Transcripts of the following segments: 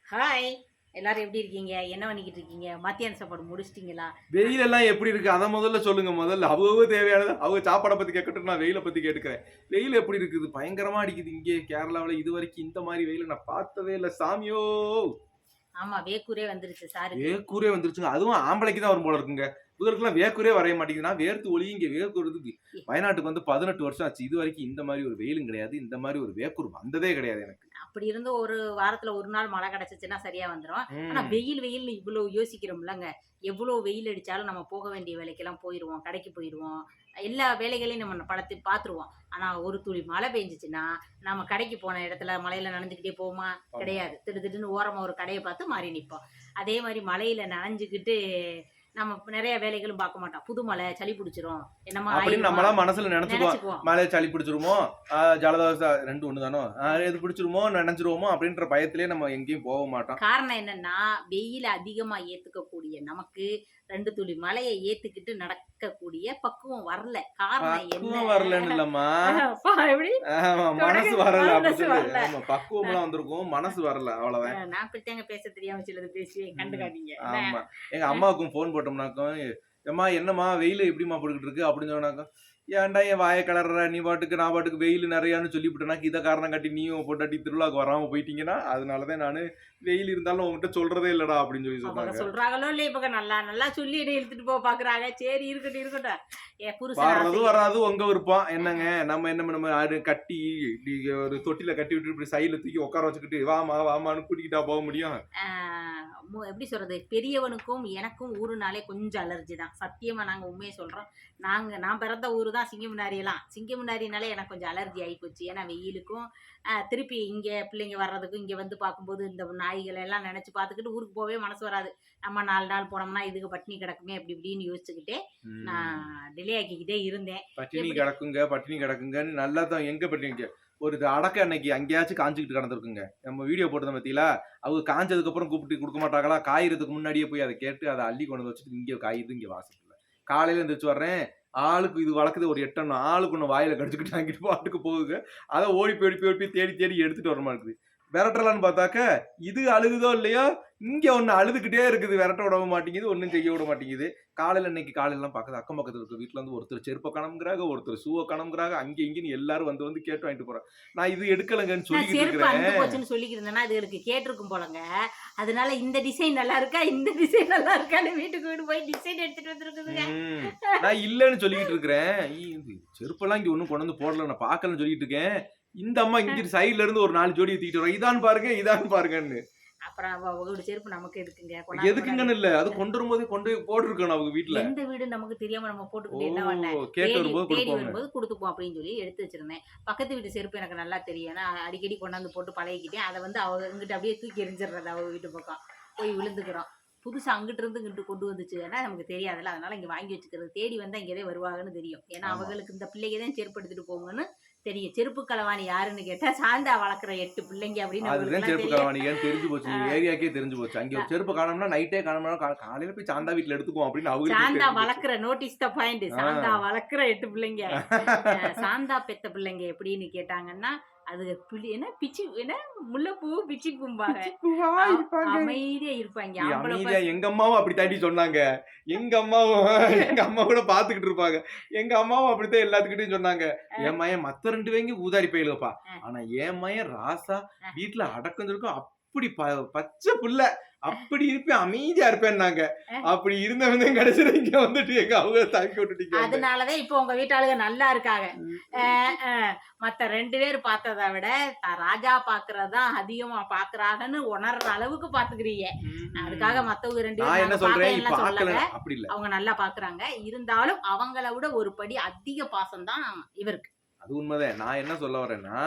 Hi! எல்லாரும் எப்படி இருக்கீங்க? என்ன பண்ணிக்கிட்டு இருக்கீங்க? மத்தியான சாப்பாடு முடிச்சிட்டீங்களா? வெயில் எல்லாம் எப்படி இருக்கு? அத முதல்ல சொல்லுங்க. முதல்ல அவங்க தேவையானது அவங்க சாப்பாட பத்தி கேட்கட்டும். நான் வெயில பத்தி கேட்டுக்கிறேன். வெயில் எப்படி இருக்குது? பயங்கரமா அடிக்குது இங்கே கேரளாவுல. இதுவரைக்கும் இந்த மாரி வெயில நான் பார்த்ததே இல்ல சாமியோ! ஆமா, வேக்கூரே வந்துருச்சு சாருக்கு. வேர்க்கூரே வந்துருச்சுங்க. அதுவும் ஆம்பளைக்கு தான் வரும் போல இருக்குங்க. புதருக்குலாம் வேர்க்கூரே வரைய மாட்டேங்குது. நான் வேர்த்து ஒழுகி இங்க வேர்க்குறதுக்கு வயநாட்டுக்கு வந்து 18 வருஷம் ஆச்சு. இதுவரைக்கும் இந்த மாரி ஒரு வெயிலும் கிடையாது. இந்த மாரி ஒரு வேக்கூர் வந்ததே கிடையாது எனக்கு. அப்படி இருந்தும் ஒரு வாரத்துல 1 நாள் மழை கிடைச்சுச்சுன்னா சரியா வந்துரும். ஆனா ம். வெயில்னு இவ்ளோ யோசிக்கிறோம்லங்க. எவ்ளோ வெயில் அடிச்சாலும் நம்ம போக வேண்டிய வேலைக்கெல்லாம் போயிருவோம். கடைக்கு போயிருவோம். எல்லா வேலைகளையும் நம்ம பார்த்துருவோம். ஆனா ஒரு துளி மழை பெஞ்சுச்சுன்னா, நம்ம கடைக்கு போன இடத்துல மழையில நனைஞ்சுக்கிட்டே போவோமா? ஆமா. கிடையாது. திடுதிடுன்னு ஓரமா ஒரு கடைய பார்த்து மாறி நிப்போம். அதே மாரி மழையில நனைஞ்சுக்கிட்டு நம்ம நெறைய வேலைகளும் பார்க்க மாட்டோம். புது மழை, சளி புடிச்சிரும். என்னமோ அப்படின்னு ஆயிருமா? நம்மளா மனசுல நெனச்சுக்குவோம். நெனச்சுக்குவோம். மழை சளி பிடிச்சிருமோ, ஜலதோஷம் 2 ஒண்ணு தானோ, எது பிடிச்சிருமோ, நனைஞ்சிருவோமோ அப்படின்ற பயத்திலேயே நம்ம எங்கேயும் போக மாட்டோம். காரணம் என்னன்னா, வெயில அதிகமா ஏத்துக்கக்கூடிய நமக்கு 2 துளி மழைய ஏத்துக்கிட்டு நடக்கக்கூடிய பக்குவம் வரல. காரணம் என்ன? பக்குவம் வரலன்னு இல்லம்மா. அப்பா எப்படி? ஆமா, மனசு தொடங்க வரல அப்படி மனசு சொல்லு. வரல. ஆமா, பக்குவம்லாம் வந்திருக்கும். மனசு வரல அவ்வளவுதான். நான் இப்படித்தாங்க பேச தெரியாம சிலது பேசுவேன். ம். கண்டுக்காதீங்க. என்ன? ஆமா. எங்க அம்மாவுக்கும் ஃபோன் போட்டோம்னாக்கும், "எம்மா என்னம்மா வெயிலு எப்படிம்மா போட்டுக்கிட்டு இருக்கு?" அப்படின்னு சொன்னாக்கா, "ஏன்டா என் வாய கிளறுற? நீ பாட்டுக்கு நான் பாட்டுக்கு வெயிலு நெறையான்னு சொல்லிப்புட்டேனாக்க, இத காரணம் காட்டி நீயும் உன் பொண்டாட்டி திருவிழாவுக்கு வராம போயிட்டீங்கன்னா, அதனால தான் நானு வெயில் இருந்தாலும் உன்கிட்ட சொல்றதே இல்லடா" அப்படின்னு சொல்லி அவங்க சொன்னாங்க. சொல்றாங்களோ இல்லையோ இப்ப நல்லா நல்லா சொல்லி என்னை இழுத்துட்டு போக பாக்குறாங்க. சரி இருக்கட்டும், இருக்கட்டும். என் புருஷன் வர்றது ஆசை. வராது உங்க விருப்பம். என்னங்க நம்ம என்ன நம்ம கட்டி இப்படி ஒரு தொட்டில கட்டி விட்டுட்டு இப்படி சைடுல தூக்கி உட்கார வச்சுக்கிட்டு வாமா வாமான்னு கூட்டிக்கிட்டா போக முடியும்? எப்படி சொல்றது? பெரியவனுக்கும் எனக்கும் ஊருனாலே கொஞ்சம் அலர்ஜி தான். சத்தியமா நாங்க உண்மைய சொல்றோம். நான் பிறந்த ஊரு தான் சிங்கமுனாரியெல்லாம். சிங்கமுனாரினாலே எனக்கு கொஞ்சம் அலர்ஜி ஆயிப்போச்சு. ஏன்னா வெயிலுக்கும், திருப்பி இங்க பிள்ளைங்க வர்றதுக்கும், இங்க வந்து பார்க்கும்போது இந்த நாய்கள எல்லாம் நெனச்சு பார்த்துக்கிட்டு ஊருக்கு போவே மனசு வராது. நம்ம 4 நாள் போனோம்னா இதுக்கு பட்டினி கிடக்குமே அப்படி இப்படின்னு யோசிச்சுக்கிட்டே, நான் ம். டிலே ஆக்கிக்கிட்டே இருந்தேன். பட்டினி எப்படி? கிடக்குங்க, பட்டினி கிடக்குங்கன்னு நல்லா தான் எங்க பட்டினிக்கு ஒரு அடக்க அன்னைக்கு அங்கேயாச்சும் காஞ்சுக்கிட்டு கிடந்திருக்குங்க. நம்ம வீடியோ போட்டோம் பார்த்தீங்களா? அவங்க காஞ்சதுக்கு அப்புறம் கூப்பிட்டு குடுக்க மாட்டாங்களா? காயறதுக்கு முன்னாடியே போய் அத கேட்டு அத அள்ளி கொண்டு வந்து வச்சுட்டு இங்க காயுது இங்க வாசல்ல. காலையில எந்திரிச்சு வர்றேன். ஆளுக்கு இது வளர்க்குது ஒரு 8 அண்ணா. ஆளுக்கு ஒண்ணு வாயில கடிச்சுக்கிட்டு அங்கிட்டு பாட்டுக்கு போகுதுங்க. அத ஓடி போய் தேடி தேடி எடுத்துட்டு வர மாட்டேங்குது. விரட்டலான்னு பார்த்தாக்க, இது அழுகுதோ இல்லையோ, இங்க ஒண்ணு அழுதுகிட்டே இருக்குது. விரட்ட விட மாட்டேங்குது. ஒண்ணும் செய்ய விட மாட்டேங்குது. இன்னைக்கு காலையிலலாம் பார்க்குது. அக்கம் பக்கத்துல இருக்க வீட்ல வந்து ஒருத்தர் செருப்ப காணோம்ங்கிறாங்க, ஒருத்தர் ஷூவ காணோம்ங்கிறாங்க. அங்க இங்கன்னு எல்லாரும் வந்து கேட்டு வாங்கிட்டு போறாங்க. நான் இது எடுக்கலங்கன்னு நான் சொல்லிக்கிட்டு செருப்பு அறுந்து இருக்கிறேன். போச்சுன்னு சொல்லிக்கிட்டு இருந்தேன்னா, அதுகளுக்கு கேட்டிருக்கும் போலங்க. அதனால இந்த டிசைன் நல்லா இருக்கா? இந்த டிசைன் நல்லா இருக்கான்னு வீட்டுக்கு வீடு போய் டிசைன் எடுத்துட்டு வந்திருக்குதுங்க. ம். நான் இல்லன்னு சொல்லிக்கிட்டு இருக்கிறேன். செருப்பெல்லாம் இங்க ஒண்ணும் கொண்டு வந்து போடல. நான் பார்க்கலன்னு சொல்லிட்டு இருக்கேன். இந்த அம்மா இங்கிட்டு சைடுல இருந்து ஒரு 4 ஜோடிய தூக்கிட்டு வர்றாங்க. இதான் பாருங்க, இதான் பாருங்கன்னு. அப்புறம் அவங்களோட செருப்பு நமக்கு எதுக்குங்க? கொண்டாந்து கொண்டாந்து எதுக்குங்கன்னு இல்ல. அது கொண்டு வரும்போதே கொண்டு போய் போட்டுருக்கணும் அவங்க வீட்ல. எந்த வீடு நமக்கு தெரியாம நம்ம ஓ! போட்டுக்கிட்டு என்ன பண்ண? கேட்டு தேடி வரும்போது தேடி குடுப்போம்ன்னு. வரும்போது குடுத்துப்போம் அப்படின்னு சொல்லி எடுத்து வச்சிருந்தேன். பக்கத்து வீட்டு செருப்பு எனக்கு நல்லா தெரியும். ஏன்னா அடிக்கடி கொண்டாந்து போட்டு பழகிக்கிட்டேன். அத வந்து இங்கிட்டு அப்படியே தூக்கி எறிஞ்சிடுறது அவங்க வீட்டு பக்கம். போய் விழுந்துக்கிறோம். புதுசா அங்கிட்டு இருந்து இங்கிட்டு கொண்டு வந்துச்சுன்னா நமக்கு தெரியாதுல்ல. அதனால இங்க வாங்கி வச்சுக்கிறது. தேடி வந்தா இங்க தான் வருவாங்கன்னு தெரியும். ஏன்னா ஆமா. அவங்களுக்கு இந்த பிள்ளைங்க தான் செருப்பு எடுத்துட்டு போகுங்கன்னு தெரியும். செருப்பு களவாணி யாருன்னு கேட்டா, சாந்தா வளர்க்குற 8 பிள்ளைங்க அப்படின்னு அதுதான் அவங்களுக்கெல்லாம் செருப்பு தெரியும். களவாணிங்கன்னு தெரிஞ்சு போச்சு. இந்த ஏரியாக்கே தெரிஞ்சு போச்சு. அங்க ஒரு செருப்பு காணோம்னா நைட்டே காணோம்னா காலையில போய் சாந்தா வீட்ல எடுத்துக்குவோம் அப்படின்னு அவங்களுக்கே சாந்தா தெரிஞ்சு போச்சு. வளர்க்குற நோட்டீஸ் த பாயிண்ட். சாந்தா ஆ. வளர்க்குற 8 பிள்ளைங்க. சாந்தா பெத்த பிள்ளைங்க எப்படின்னு கேட்டாங்கன்னா, அது என்ன என்ன முல்லைப்பூ பிச்சி பூம்பாங்க. பிச்சி பூவா இருப்பாங்க. அமைதியா இருப்பாங்க. ஆம்பள அமைதியா எங்க அம்மாவும் அப்படித்தாண்டி சொன்னாங்க. எங்க அம்மாவும் எங்க அம்மா கூட பாத்துக்கிட்டு இருப்பாங்க. எங்க அம்மாவும் அப்படித்தான் எல்லாத்துக்கிட்டயும் சொன்னாங்க. என் மயன் மத்த 2 பேங்க ஊதாரி பயலுகப்பா. ஆனா என் மயன் ராசா வீட்ல அடக்கம் இருக்கும் அப்படி பச்சை புள்ள. அப்படி இருப்பேன் அமைதியா இருப்பேன்னாங்க. அப்படி இருந்தவன் தான் கடைசியில இங்க வந்துட்டு எங்க அவங்க தாக்கி விட்டுட்டீங்க. அதனாலதான் இப்போ உங்க வீட்டாளுங்க நல்லா இருக்காங்க. அஹ் அஹ் மத்த 2 பேர் பார்த்ததை விட ராஜா பாக்குறதுதான் அதிகமா பாக்குறாங்கன்னு உணர்ற அளவுக்கு பாத்துக்கிறீங்க. அதுக்காக மத்தவங்க 2 நான் பேரும் என்ன நாங்க சொல்றேன், பாக்கலன்னு இப்ப ஆட்கள சொல்லல. அப்படி இல்ல. அவங்க நல்லா பாக்குறாங்க. இருந்தாலும் அவங்கள விட ஒரு படி அதிக பாசம் தான் இவருக்கு. அது உண்மைதான். நான் என்ன சொல்ல வரேன்னா,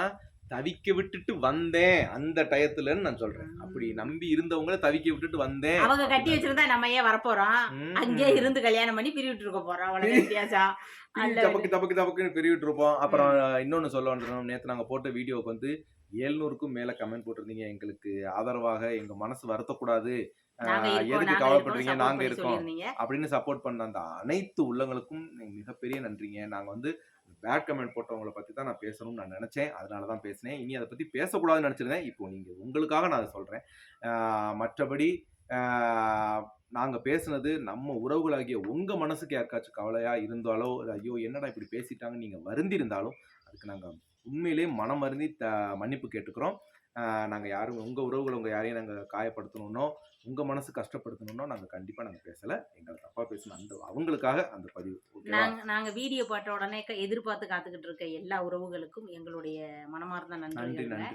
தவிக்க விட்டுட்டு வந்தேன் அந்த டயத்துலன்னு நான் சொல்றேன். அப்படி நம்பி இருந்தவங்கள தவிக்க விட்டுட்டு வந்தேன். அவங்க கட்டி வச்சிருந்தா நம்ம ஏன் வரப்போறோம்? அங்கே ம். இருந்து கல்யாணம் பண்ணி பிரிவிட்டு இருக்க போறோம். அவ்வளவு வித்தியாசம். அல்ல டபக்குன்னு பெருகிட்டு இருப்போம். அப்புறம் இன்னொன்னு சொல்ல வந்துட்டோம். நேத்து நாங்க போட்ட வீடியோவுக்கு வந்து 700க்கும் மேல கமெண்ட் போட்டிருந்தீங்க. எங்களுக்கு ஆதரவாக எங்க மனசு வருத்தக்கூடாது. நாங்க இருக்கோம், எதுக்கு நாங்க இருக்கோம்னு கவலைப்படுறீங்க? சப்போர்ட் நாங்க பண்ணி இருக்கோம். சொல்லியிருந்தீங்க. அப்படின்னு சப்போர்ட் பண்ண அந்த அனைத்து உள்ளங்களுக்கும் மிகப்பெரிய நன்றிங்க. நாங்க வந்து பேட் கமெண்ட் போட்டவங்கள பத்தி தான் நான் பேசணும்னு நான் நினைச்சேன். அதனால தான் பேசினேன். இனி அதை பத்தி பேசக்கூடாதுன்னு நினைச்சிருந்தேன். இப்போ நீங்க உங்களுக்காக நான் அதை சொல்றேன். மற்றபடி நாங்க பேசுனது நம்ம உறவுகளாகிய உங்க மனசுக்கு யாருக்காச்சும் கவலையா இருந்தாலோ, ஐயோ என்னடா இப்படி பேசிட்டாங்கன்னு நீங்க வருந்தி இருந்தாலும், அதுக்கு நாங்க உண்மையிலேயே மனம் வருந்தி மன்னிப்பு கேட்டுக்கிறோம். நாங்க யாரும் உங்க உறவுகள் உங்க யாரையும் நாங்க காயப்படுத்தணும்னோ, உங்க மனசு கஷ்டப்படுத்தணும்னோ நாங்க கண்டிப்பா பேசல. எங்களை தப்பா பேசின அவங்களுக்காக அந்த பதிவு. நாங்க வீடியோ பாட்ட உடனே எதிர்பார்த்து காத்துக்கிட்டு இருக்க எல்லா உறவுகளுக்கும் எங்களுடைய மனமார்ந்த நன்றி.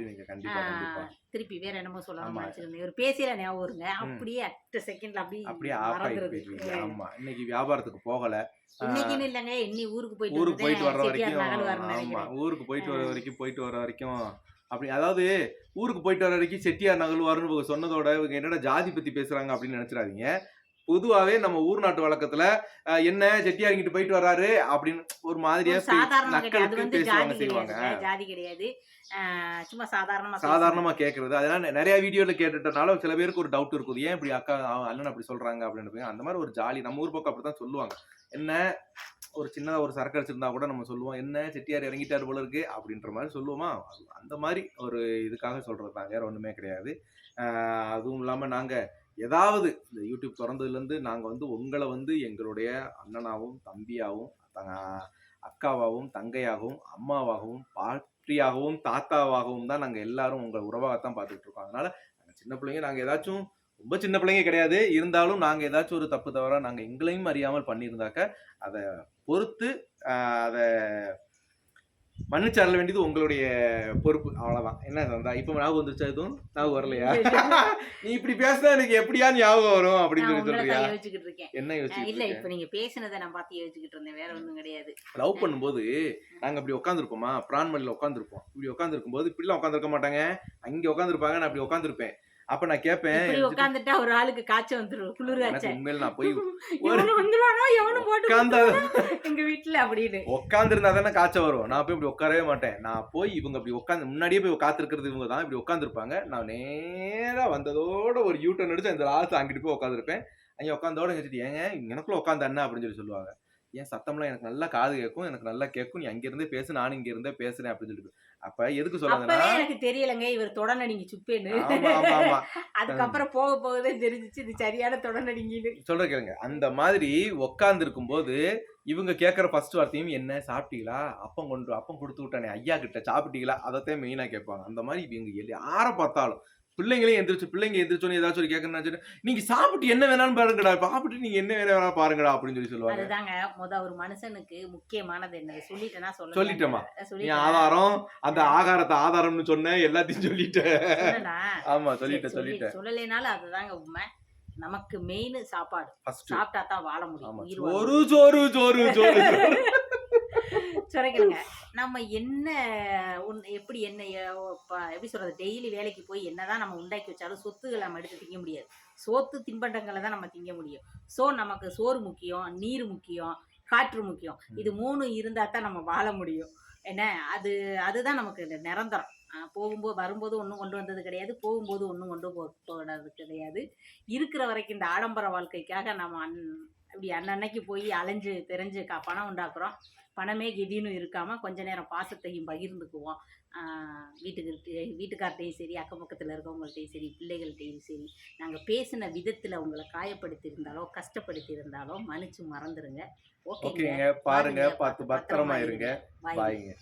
நீங்க கண்டிப்பா கண்டிப்பா. திருப்பி வேற என்னமோ சொல்லணும்னு நினைச்சிருந்தேன். ஒரு பேசியல ஞாபகம் வருங்க. அப்படியே அட் செகண்ட்ல அப்படியே ஆஃப் ஆயிடுவீங்க. ஆமா, இன்னைக்கு வியாபாரத்துக்கு போகல. இன்னைக்குன்னு இல்லங்க, இன்னி ஊருக்கு போயிட்டு வர வரைக்கும். ஆமா, ஊருக்கு போயிட்டு வர வரைக்கும் அப்படி, அதாவது ஊருக்கு போயிட்டு வர வரைக்கும் செட்டியார் நகழ்வாருன்னு சொன்னதோட இவங்க என்னடா ஜாதி பத்தி பேசுறாங்க அப்படின்னு நினைச்சிடாதீங்க. பொதுவாவே நம்ம ஊர் நாட்டு வழக்கத்துல என்ன செட்டியார் இங்கிட்டு போயிட்டு வர்றாரு அப்படின்னு ஒரு மாதிரியா பேசுவாங்க, செய்வாங்க. ஜாதி கிடையாது, சும்மா சாதாரணமா கேக்குறது. அதனால நிறைய வீடியோல கேட்டுட்டனால சில பேருக்கு ஒரு டவுட் இருக்கும், ஏன் இப்படி அக்கா அண்ணன் அப்படி சொல்றாங்க அப்படின்னு. அந்த மாதிரி ஒரு ஜாலி நம்ம ஊர் பக்கம் அப்படித்தான் சொல்லுவாங்க. என்ன ஒரு சின்னதா ஒரு சரக்கு அடிச்சிருந்தா கூட நம்ம சொல்லுவோம், என்ன செட்டியார் இறங்கிட்டாரு போல இருக்கு அப்படின்ற மாதிரி சொல்லுவோமா. அந்த மாதிரி ஒரு இதுக்காக சொல்றதுதான், வேற ஒண்ணுமே கிடையாது. அதுவும் இல்லாம நாங்க ஏதாவது இந்த யூடியூப் திறந்ததுல இருந்து நாங்க உங்களை எங்களுடைய அண்ணனாவும் தம்பியாவும் அக்காவாகவும் தங்கையாகவும் அம்மாவாகவும் பாட்டியாகவும் தாத்தாவாகவும் தான் நாங்க எல்லாரும் உங்க உறவாகத்தான் பார்த்துட்டு இருக்கோம். அதனால நாங்க சின்ன பிள்ளைங்க, நாங்க ஏதாச்சும் ரொம்ப சின்ன பிள்ளைங்க கிடையாது, இருந்தாலும் நாங்க ஏதாச்சும் ஒரு தப்பு தவறா நாங்க எங்களையும் அறியாமல் பண்ணியிருந்தாக்க அதை பொறுத்து அதை மன்னிச்சாரல வேண்டியது உங்களுடைய பொறுப்பு. அவ்வளவுதான். என்ன சந்தா இப்ப ஞாபகம் வந்துருச்சா? எதுவும் ஞாபகம் வரலையா? நீ இப்படி பேசினா எனக்கு எப்படியா ஞாபகம் வரும் அப்படின்னு சொல்லி சொல்றியா? என்ன யோசிச்சுட்டு இல்ல, இப்ப நீங்க பேசினதை நான் பார்த்து யோசிச்சுக்கிட்டு இருந்தேன், வேற ஒண்ணும் கிடையாது. லவ் பண்ணும்போது நாங்க இப்படி உட்காந்துருப்போமா, பிரான்மணில உட்காந்துருப்போம். இப்படி உட்காந்துருக்கும் போது இப்படிலாம் உட்காந்துருக்க மாட்டாங்க, அங்க உட்காந்துருப்பாங்க, நான் அப்படி உட்காந்துருப்பேன். அப்ப நான் கேட்பேன், உட்காந்துட்டா ஒரு ஆளுக்கு காய்ச்சல் வந்துரும், குளிராச்சு. உண்மையில நான் போய் எங்க வீட்டுல அப்படின்னு உட்கார்ந்து இருந்தா தானே காய்ச்சல் வரும். நான் போய் இப்படி உட்காரவே மாட்டேன். நான் போய் இவங்க இப்படி உட்காந்து முன்னாடியே போய் காத்திருக்கிறது இவங்க தான் இப்படி உட்காந்துருப்பாங்க. நான் நேரா வந்ததோட ஒரு யூட்டர்ன் அடிச்சு அந்த லாஸ்ட் அங்கிட்டு போய் உட்காந்துருப்பேன். அங்க உட்காந்தோட எங்க ஏங்க எனக்குள்ள உட்காந்து அண்ணா அப்படின்னு சொல்லுவாங்க. ஏன் சத்தம்லாம் எனக்கு நல்லா காது கேட்கும், எனக்கு நல்லா கேட்கும், நீ அங்க இருந்தே பேசு, நானும் இங்க இருந்தே பேசுறேன் அப்படின்னு சொல்லிட்டு. அப்ப எதுக்கு சொல்றதுன்னா, எனக்கு தெரியலங்க இவர் தொடநடிங்க சுப்பேன்னு. அதுக்கப்புறம் போக போகவே தெரிஞ்சிச்சு இது சரியான தொடநடிங்கன்னு. சொல்ற கேளுங்க. அந்த மாதிரி உட்கார்ந்து இருக்கும் போது இவங்க கேட்கற ஃபர்ஸ்ட் வார்த்தையும், என்ன சாப்பிட்டீங்களா, அப்பம் கொடுத்து விட்டானே ஐயா கிட்ட, சாப்பிட்டீங்களா, அதைத்தான் மெயினா கேட்பாங்க. அந்த மாதிரி இவங்க யாரை பார்த்தாலும் பிள்ளைங்க எந்திரிச்சோன்னு ஏதாச்சும் ஒரு கேட்கணும், நீங்க சாப்பிட்டு என்ன வேணாலும் பாருங்கடா, சாப்பிட்டு நீங்க என்ன வேணாலும் பாருங்கடா அப்படின்னு சொல்லி சொல்லுவாங்க. அதுதாங்க ஒரு மனுஷனுக்கு முக்கியமானது என்ன சொல்லிட்டேமா. நீ ஆதாரம், அந்த ஆகாரத்தை ஆதாரம்னு சொன்ன, எல்லாத்தையும் சொல்லிட்டேன். ஆமா, சொல்லிட்டேன். சொல்லலைனாலும் அதுதாங்க உண்மை. நமக்கு மெயின் சாப்பாடு. சாப்பிட்டா தான் வாழ முடியும். சொல்லுங்க, நம்ம என்ன எப்படி சொல்றது, டெய்லி வேலைக்கு போய் என்னதான் நம்ம உண்டாக்கி வச்சாலும் சொத்துக்களை நம்ம எடுத்து திங்க முடியாது. சோத்து தின்பண்டங்களை தான் நம்ம திங்க முடியும். நமக்கு சோறு முக்கியம், நீர் முக்கியம், காற்று முக்கியம். இது 3 இருந்தா தான் நம்ம வாழ முடியும். என்ன அதுதான் நமக்கு நிரந்தரம். போகும்போது வரும்போது ஒன்றும் கொண்டு வந்தது கிடையாது, போகும்போது ஒன்றும் கொண்டு போகிறது கிடையாது. இருக்கிற வரைக்கும் இந்த ஆடம்பர வாழ்க்கைக்காக நம்ம இப்படி அன்னன்னைக்கு போய் அலைஞ்சு தெரிஞ்சு பணம் உண்டாக்குறோம். பணமே கெதின்னு இருக்காமல் கொஞ்ச நேரம் பாசத்தையும் பகிர்ந்துக்குவோம். வீட்டுக்கார்ட்டையும் சரி, அக்கம் பக்கத்தில் இருக்கவங்கள்ட்டையும் சரி, பிள்ளைகள்கிட்டையும் சரி. நாங்கள் பேசின விதத்தில் உங்களை காயப்படுத்தி இருந்தாலோ கஷ்டப்படுத்தி இருந்தாலோ மன்னிச்சு மறந்துடுங்க. ஓகேங்க, பாருங்க, பார்த்து பத்திரமா இருங்க. பாய்ங்க.